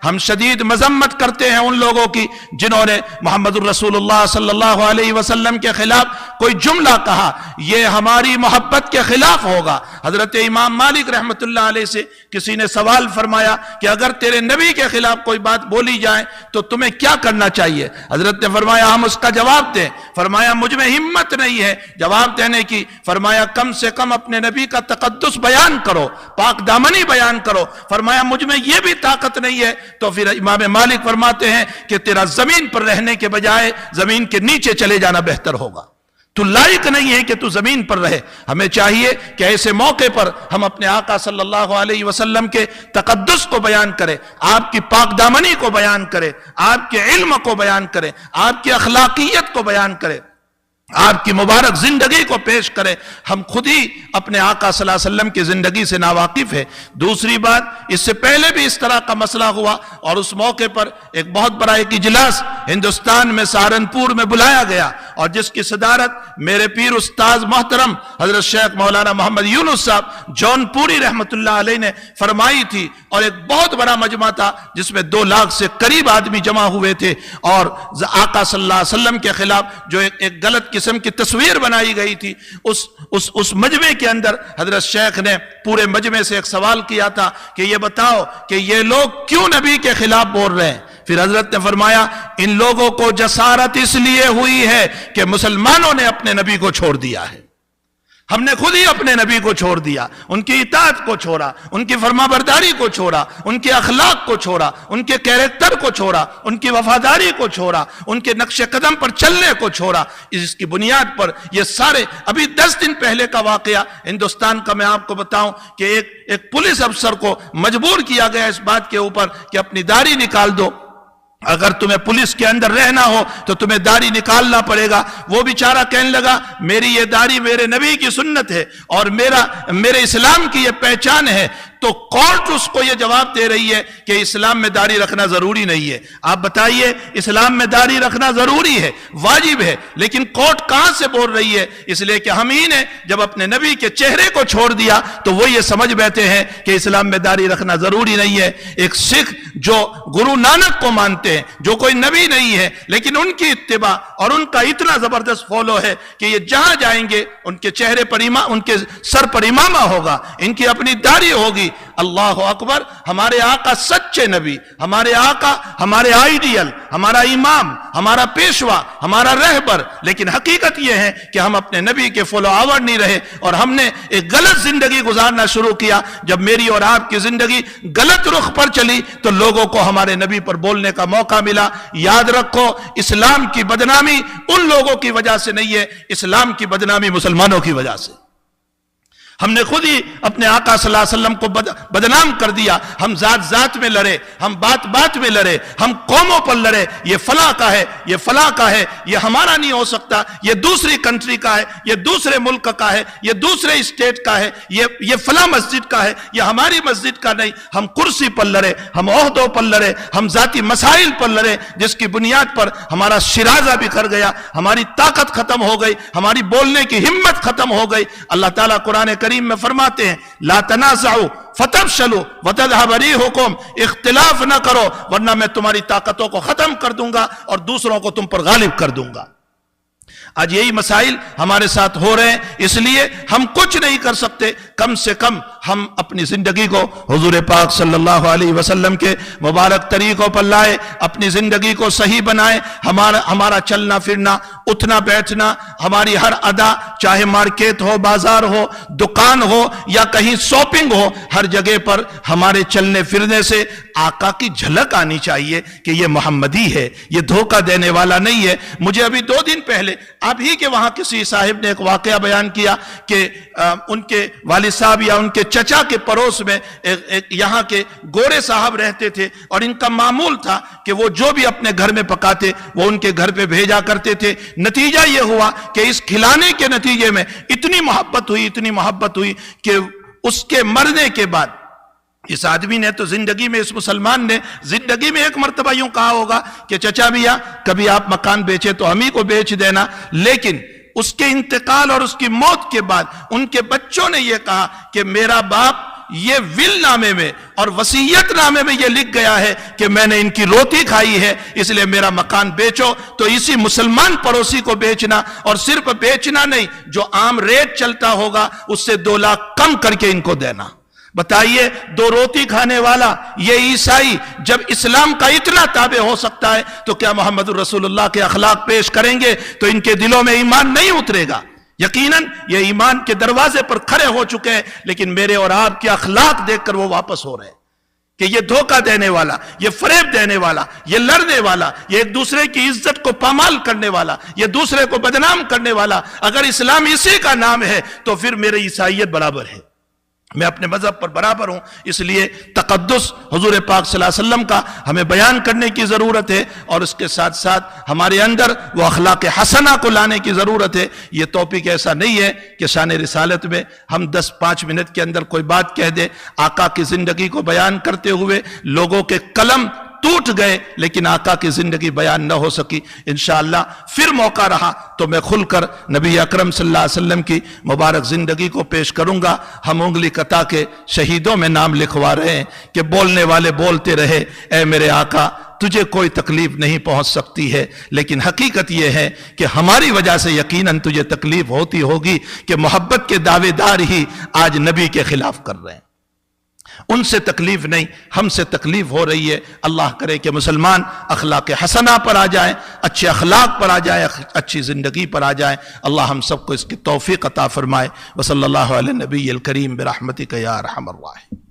ہم شدید مذمت کرتے ہیں ان لوگوں کی جنہوں نے محمد الرسول اللہ صلی اللہ علیہ وسلم کے خلاف کوئی جملہ کہا، یہ ہماری محبت کے خلاف ہوگا۔ حضرت امام مالک رحمت اللہ علیہ سے کسی نے سوال فرمایا کہ اگر تیرے نبی کے خلاف کوئی بات بولی جائے تو تمہیں کیا کرنا چاہیے؟ حضرت نے فرمایا ہم اس کا جواب دیں۔ فرمایا مجھ میں ہمت نہیں ہے جواب دینے کی۔ فرمایا کم سے کم اپنے نبی کا تقدس بیان کرو، پاک دامنی بیان کرو۔ فرمایا مجھ میں یہ بھی طاقت نہیں ہے۔ تو پھر امام مالک فرماتے ہیں کہ تیرا زمین پر رہنے کے بجائے زمین کے نیچے چلے جانا بہتر ہوگا، تو لائق نہیں ہے کہ تو زمین پر رہے۔ ہمیں چاہیے کہ ایسے موقع پر ہم اپنے آقا صلی اللہ علیہ وسلم کے تقدس کو بیان کریں، آپ کی پاک دامنی کو بیان کریں، آپ کے علم کو بیان کریں، آپ کی اخلاقیت کو بیان کریں، آپ کی مبارک زندگی کو پیش کریں۔ ہم خود ہی اپنے آقا صلی اللہ علیہ وسلم کی زندگی سے ناواقف ہے۔ دوسری بات، اس سے پہلے بھی اس طرح کا مسئلہ ہوا اور اس موقع پر ایک بہت بڑا ایک اجلاس ہندوستان میں سہارنپور میں بلایا گیا، اور جس کی صدارت میرے پیر استاذ محترم حضرت شیخ مولانا محمد یونس صاحب جون پوری رحمت اللہ علیہ نے فرمائی تھی، اور ایک بہت بڑا مجمع تھا جس میں 2 لاکھ سے قریب آدمی جمع ہوئے تھے، اور آقا صلی اللہ علیہ وسلم کے خلاف جو ایک غلط قسم کی تصویر بنائی گئی تھی، اس مجمع کے اندر حضرت شیخ نے پورے مجمع سے ایک سوال کیا تھا کہ یہ بتاؤ کہ یہ لوگ کیوں نبی کے خلاف بول رہے ہیں؟ پھر حضرت نے فرمایا ان لوگوں کو جسارت اس لیے ہوئی ہے کہ مسلمانوں نے اپنے نبی کو چھوڑ دیا ہے، ہم نے خود ہی اپنے نبی کو چھوڑ دیا، ان کی اطاعت کو چھوڑا، ان کی فرما برداری کو چھوڑا، ان کے اخلاق کو چھوڑا، ان کے کیریکٹر کو چھوڑا، ان کی وفاداری کو چھوڑا، ان کے نقش قدم پر چلنے کو چھوڑا۔ اس کی بنیاد پر یہ سارے، ابھی 10 دن پہلے کا واقعہ ہندوستان کا میں آپ کو بتاؤں کہ ایک پولیس افسر کو مجبور کیا گیا اس بات کے اوپر کہ اپنی داڑھی نکال دو، اگر تمہیں پولیس کے اندر رہنا ہو تو تمہیں داڑھی نکالنا پڑے گا۔ وہ بیچارہ کہنے لگا میری یہ داڑھی میرے نبی کی سنت ہے اور میرے اسلام کی یہ پہچان ہے، تو کورٹ اس کو یہ جواب دے رہی ہے کہ اسلام میں داڑھی رکھنا ضروری نہیں ہے۔ آپ بتائیے، اسلام میں داڑھی رکھنا ضروری ہے، واجب ہے، لیکن کورٹ کہاں سے بول رہی ہے؟ اس لیے کہ ہم ہی نے جب اپنے نبی کے چہرے کو چھوڑ دیا تو وہ یہ سمجھ بیٹھے ہیں کہ اسلام میں داڑھی رکھنا ضروری نہیں ہے۔ ایک سکھ جو گرو نانک کو مانتے ہیں، جو کوئی نبی نہیں ہے، لیکن ان کی اتباع اور ان کا اتنا زبردست فالو ہے کہ یہ جہاں جائیں گے ان کے چہرے پر ان کے سر پر امامہ ہوگا، ان کی اپنی داڑھی ہوگی۔ اللہ اکبر! ہمارے آقا سچے نبی، ہمارے آقا ہمارے آئیڈیل، ہمارا امام، ہمارا پیشوا، ہمارا رہبر، لیکن حقیقت یہ ہے کہ ہم اپنے نبی کے فالو آور نہیں رہے، اور ہم نے ایک غلط زندگی گزارنا شروع کیا۔ جب میری اور آپ کی زندگی غلط رخ پر چلی تو لوگوں کو ہمارے نبی پر بولنے کا موقع ملا۔ یاد رکھو، اسلام کی بدنامی ان لوگوں کی وجہ سے نہیں ہے، اسلام کی بدنامی مسلمانوں کی وجہ سے۔ ہم نے خود ہی اپنے آقا صلی اللہ علیہ وسلم کو بدنام کر دیا۔ ہم ذات میں لڑے، ہم بات میں لڑے، ہم قوموں پر لڑے، یہ فلاں کا ہے، یہ فلاں کا ہے، یہ ہمارا نہیں ہو سکتا، یہ دوسری کنٹری کا ہے، یہ دوسرے ملک کا ہے، یہ دوسرے اسٹیٹ کا ہے، یہ فلاں مسجد کا ہے، یہ ہماری مسجد کا نہیں۔ ہم کرسی پر لڑے، ہم عہدوں پر لڑے، ہم ذاتی مسائل پر لڑے، جس کی بنیاد پر ہمارا شرازہ بکھر گیا، ہماری طاقت ختم ہو گئی، ہماری بولنے کی ہمت ختم ہو گئی۔ اللہ تعالیٰ قرآن کریم میں فرماتے ہیں لا تنازعوا فتفشلوا وتذهب ريحكم، اختلاف نہ کرو ورنہ میں تمہاری طاقتوں کو ختم کر دوں گا اور دوسروں کو تم پر غالب کر دوں گا۔ آج یہی مسائل ہمارے ساتھ ہو رہے ہیں، اس لیے ہم کچھ نہیں کر سکتے، کم سے کم ہم اپنی زندگی کو حضور پاک صلی اللہ علیہ وسلم کے مبارک طریقوں پر لائے، اپنی زندگی کو صحیح بنائے۔ ہمارا چلنا پھرنا، اٹھنا بیٹھنا، ہماری ہر ادا، چاہے مارکیٹ ہو، بازار ہو، دکان ہو یا کہیں شاپنگ ہو، ہر جگہ پر ہمارے چلنے پھرنے سے آقا کی جھلک آنی چاہیے کہ یہ محمدی ہے، یہ دھوکہ دینے والا نہیں ہے۔ مجھے ابھی 2 دن پہلے آپ ہی کے وہاں کسی صاحب نے ایک واقعہ بیان کیا کہ ان کے والد صاحب یا ان کے چچا کے پڑوس میں ایک یہاں کے گورے صاحب رہتے تھے، اور ان کا معمول تھا کہ وہ جو بھی اپنے گھر میں پکاتے وہ ان کے گھر پہ بھیجا کرتے تھے۔ نتیجہ یہ ہوا کہ اس کھلانے کے نتیجے میں اتنی محبت ہوئی کہ اس کے مرنے کے بعد اس آدمی نے تو زندگی میں، اس مسلمان نے زندگی میں ایک مرتبہ یوں کہا ہوگا کہ چچا بھیا کبھی آپ مکان بیچے تو ہم ہی کو بیچ دینا، لیکن اس کے انتقال اور اس کی موت کے بعد ان کے بچوں نے یہ کہا کہ میرا باپ یہ ول نامے میں اور وصیت نامے میں یہ لکھ گیا ہے کہ میں نے ان کی روٹی کھائی ہے، اس لیے میرا مکان بیچو، تو اسی مسلمان پڑوسی کو بیچنا، اور صرف بیچنا نہیں، جو عام ریٹ چلتا ہوگا اس سے 2 لاکھ کم کر کے ان کو دینا۔ بتائیے 2 روٹی کھانے والا یہ عیسائی جب اسلام کا اتنا تابع ہو سکتا ہے تو کیا محمد الرسول اللہ کے اخلاق پیش کریں گے تو ان کے دلوں میں ایمان نہیں اترے گا؟ یقیناً یہ ایمان کے دروازے پر کھڑے ہو چکے ہیں، لیکن میرے اور آپ کے اخلاق دیکھ کر وہ واپس ہو رہے ہیں کہ یہ دھوکہ دینے والا، یہ فریب دینے والا، یہ لڑنے والا، یہ ایک دوسرے کی عزت کو پامال کرنے والا، یہ دوسرے کو بدنام کرنے والا، اگر اسلام اسی کا نام ہے تو پھر میری عیسائیت برابر ہے، میں اپنے مذہب پر برابر ہوں۔ اس لیے تقدس حضور پاک صلی اللہ علیہ وسلم کا ہمیں بیان کرنے کی ضرورت ہے، اور اس کے ساتھ ساتھ ہمارے اندر وہ اخلاق حسنہ کو لانے کی ضرورت ہے۔ یہ ٹاپک ایسا نہیں ہے کہ شان رسالت میں ہم 10-5 منٹ کے اندر کوئی بات کہہ دیں۔ آقا کی زندگی کو بیان کرتے ہوئے لوگوں کے قلم ٹوٹ گئے، لیکن آقا کی زندگی بیان نہ ہو سکی۔ انشاءاللہ پھر موقع رہا تو میں کھل کر نبی اکرم صلی اللہ علیہ وسلم کی مبارک زندگی کو پیش کروں گا۔ ہم انگلی قطع کے شہیدوں میں نام لکھوا رہے ہیں کہ بولنے والے بولتے رہے، اے میرے آقا تجھے کوئی تکلیف نہیں پہنچ سکتی ہے، لیکن حقیقت یہ ہے کہ ہماری وجہ سے یقیناً تجھے تکلیف ہوتی ہوگی کہ محبت کے دعوے دار ہی آج نبی کے خلاف کر رہے ہیں۔ ان سے تکلیف نہیں، ہم سے تکلیف ہو رہی ہے۔ اللہ کرے کہ مسلمان اخلاق حسنہ پر آ جائیں، اچھے اخلاق پر آ جائیں، اچھی زندگی پر آ جائیں۔ اللہ ہم سب کو اس کی توفیق عطا فرمائے۔ وصلی اللہ علی نبی الکریم برحمتک یا ارحم الراحمین۔